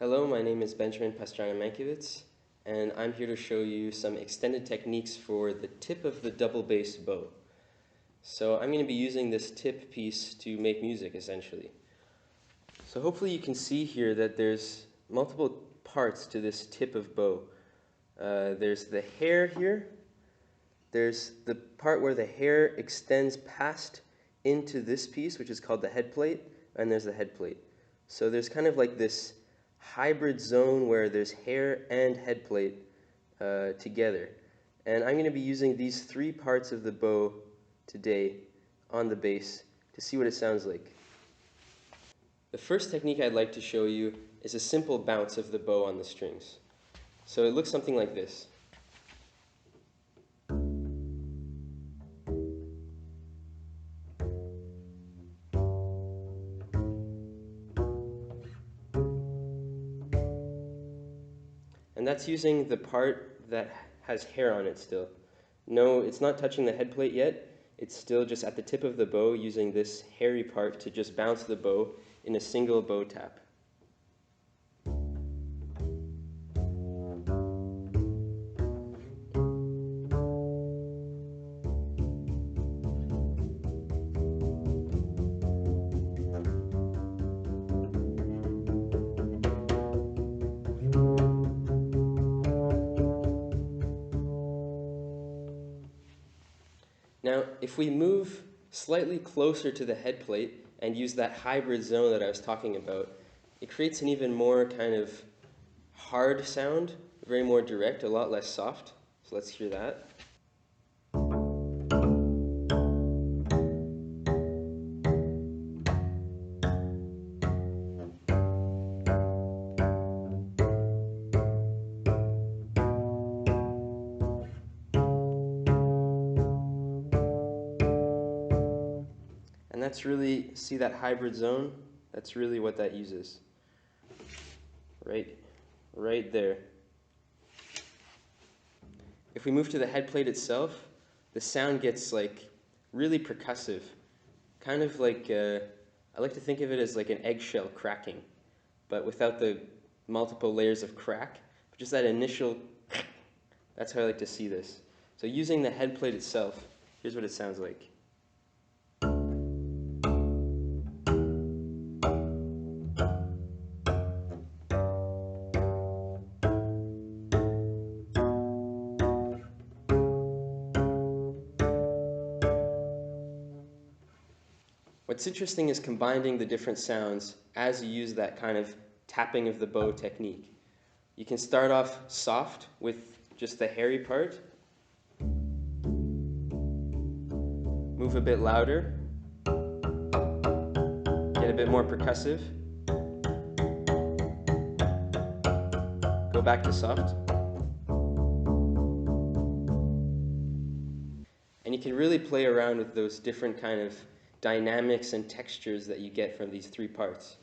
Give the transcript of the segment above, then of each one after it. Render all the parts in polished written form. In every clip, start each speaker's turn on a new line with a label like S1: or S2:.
S1: Hello, my name is Benjamin Pastrana Mankovitz, and I'm here to show you some extended techniques for the tip of the double bass bow. So I'm going to be using this tip piece to make music, essentially. So hopefully you can see here that there's multiple parts to this tip of bow. There's the hair here. There's the part where the hair extends past into this piece, which is called the head plate, and there's the head plate. So there's kind of like this hybrid zone where there's hair and head plate together. And I'm going to be using these three parts of the bow today on the bass to see what it sounds like. The first technique I'd like to show you is a simple bounce of the bow on the strings. So it looks something like this. And that's using the part that has hair on it still. No, it's not touching the head plate yet. It's still just at the tip of the bow using this hairy part to just bounce the bow in a single bow tap. Now, if we move slightly closer to the head plate and use that hybrid zone that I was talking about, it creates an even more kind of hard sound, very more direct, a lot less soft. So let's hear that. And that's really, see that hybrid zone? That's really what that uses. Right there. If we move to the head plate itself, the sound gets like really percussive. Kind of like, I like to think of it as like an eggshell cracking, but without the multiple layers of crack. But just that initial, that's how I like to see this. So using the head plate itself, here's what it sounds like. What's interesting is combining the different sounds as you use that kind of tapping of the bow technique. You can start off soft with just the hairy part, move a bit louder, get a bit more percussive, go back to soft. And you can really play around with those different kind of dynamics and textures that you get from these three parts.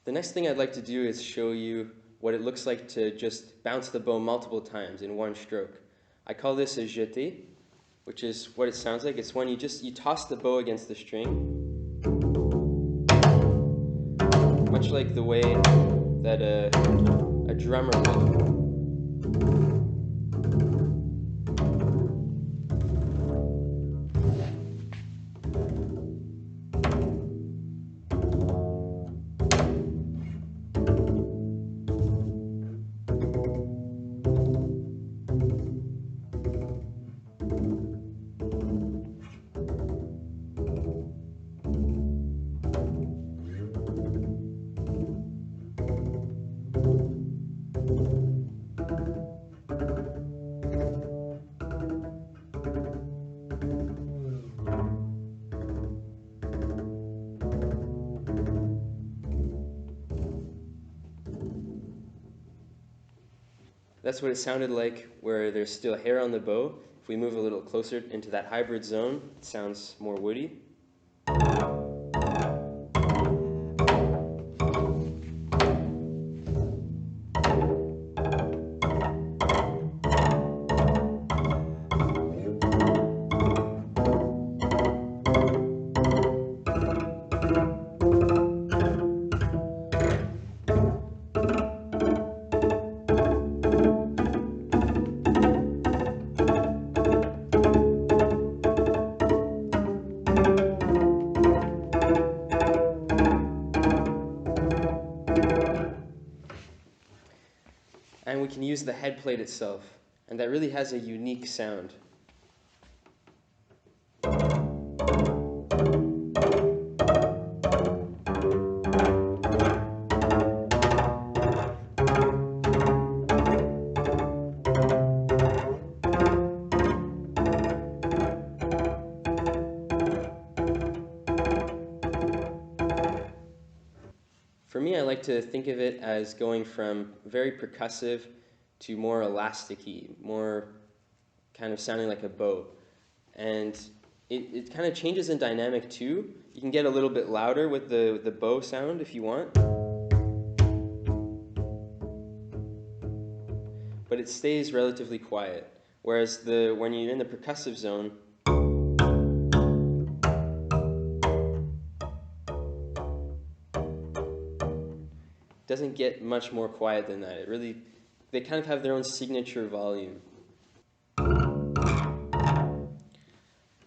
S1: The next thing I'd like to do is show you what it looks like to just bounce the bow multiple times in one stroke. I call this a jeté, which is what it sounds like. It's when you toss the bow against the string, much like the way that a drummer would. That's what it sounded like where there's still hair on the bow. If we move a little closer into that hybrid zone, it sounds more woody. And we can use the head plate itself, and that really has a unique sound. For me, I like to think of it as going from very percussive to more elasticy, more kind of sounding like a bow. And it kind of changes in dynamic too. You can get a little bit louder with the bow sound if you want. But it stays relatively quiet. Whereas when you're in the percussive zone, doesn't get much more quiet than that. They kind of have their own signature volume.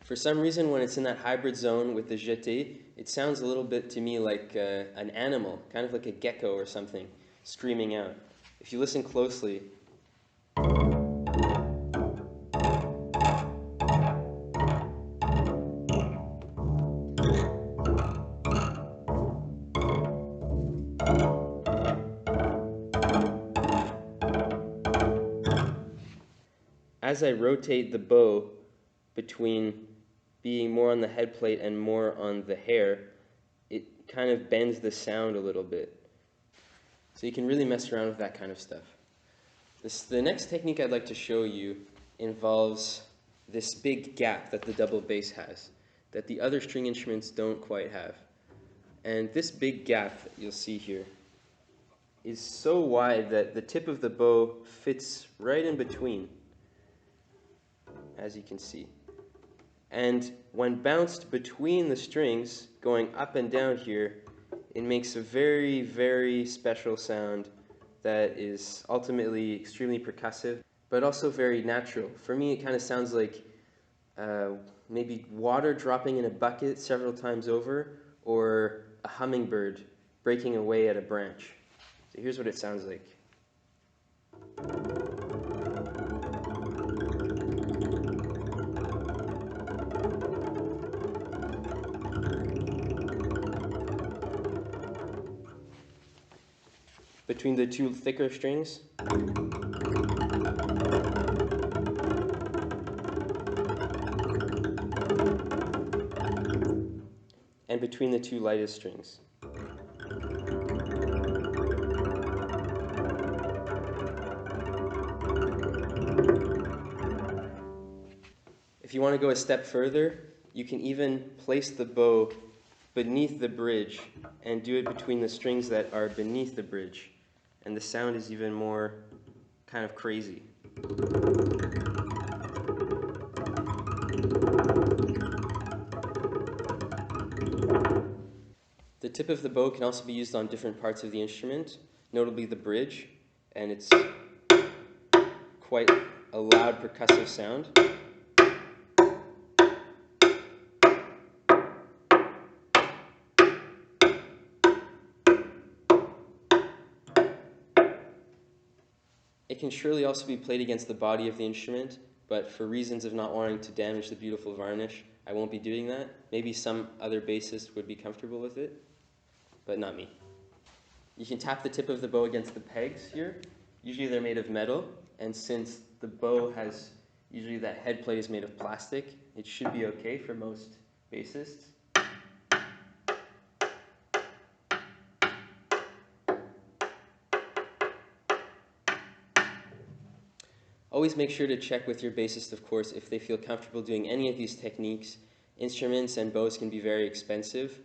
S1: For some reason, when it's in that hybrid zone with the jeté, it sounds a little bit to me like an animal, kind of like a gecko or something, screaming out. If you listen closely, as I rotate the bow between being more on the head plate and more on the hair, it kind of bends the sound a little bit. So you can really mess around with that kind of stuff. The next technique I'd like to show you involves this big gap that the double bass has, that the other string instruments don't quite have. And this big gap that you'll see here is so wide that the tip of the bow fits right in between, as you can see. And when bounced between the strings, going up and down here, it makes a very, very special sound that is ultimately extremely percussive, but also very natural. For me, it kind of sounds like maybe water dropping in a bucket several times over, or a hummingbird breaking away at a branch. So here's what it sounds like. Between the two thicker strings. And between the two lightest strings. If you want to go a step further, you can even place the bow beneath the bridge and do it between the strings that are beneath the bridge. And the sound is even more kind of crazy. The tip of the bow can also be used on different parts of the instrument, notably the bridge, and it's quite a loud percussive sound. It can surely also be played against the body of the instrument, but for reasons of not wanting to damage the beautiful varnish, I won't be doing that. Maybe some other bassist would be comfortable with it, but not me. You can tap the tip of the bow against the pegs here. Usually they're made of metal, and since the bow has, usually that head plate is made of plastic, it should be okay for most bassists. Always make sure to check with your bassist, of course, if they feel comfortable doing any of these techniques. Instruments and bows can be very expensive.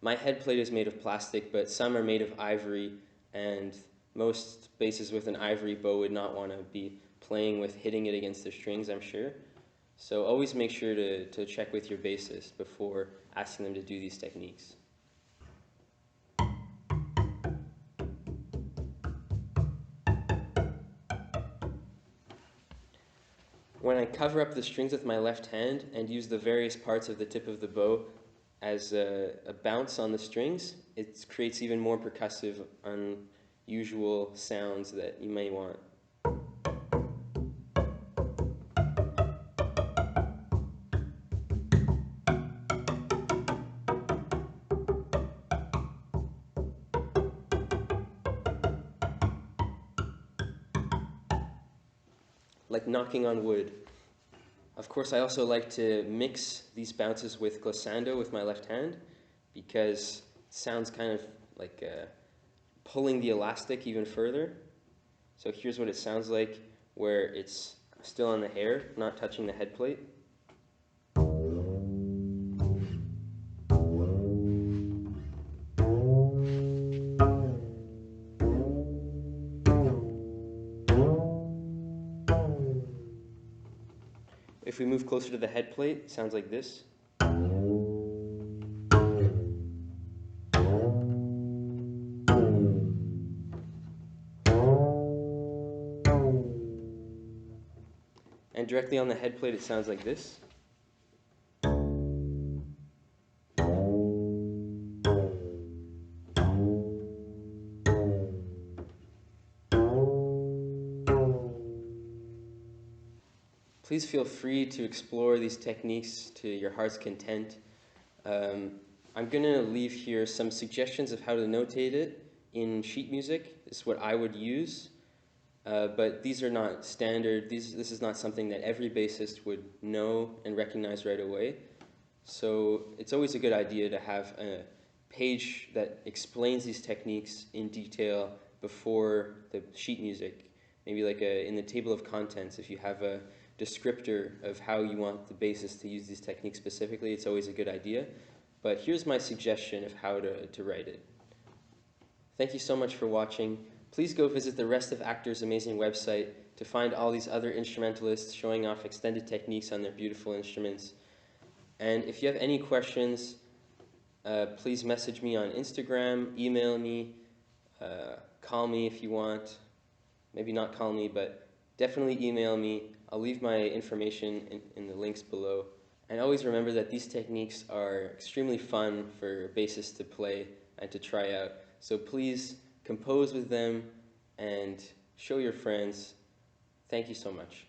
S1: My head plate is made of plastic, but some are made of ivory, and most basses with an ivory bow would not want to be playing with hitting it against the strings, I'm sure. So always make sure to check with your bassist before asking them to do these techniques. When I cover up the strings with my left hand and use the various parts of the tip of the bow as a bounce on the strings, it creates even more percussive, unusual sounds that you may want. like knocking on wood. Of course, I also like to mix these bounces with glissando with my left hand because it sounds kind of like pulling the elastic even further. So here's what it sounds like where it's still on the hair, not touching the head plate. If we move closer to the head plate, it sounds like this. And directly on the head plate, it sounds like this. Please feel free to explore these techniques to your heart's content. I'm going to leave here some suggestions of how to notate it in sheet music. This is what I would use, but these are not standard. This is not something that every bassist would know and recognize right away. So it's always a good idea to have a page that explains these techniques in detail before the sheet music. Maybe like in the table of contents, if you have a descriptor of how you want the bassist to use these techniques specifically, it's always a good idea. But here's my suggestion of how to write it. Thank you so much for watching. Please go visit the rest of Actor's amazing website to find all these other instrumentalists showing off extended techniques on their beautiful instruments. And if you have any questions, please message me on Instagram, email me, call me if you want. Maybe not call me, but definitely email me. I'll leave my information in the links below. And always remember that these techniques are extremely fun for bassists to play and to try out. So please compose with them and show your friends. Thank you so much.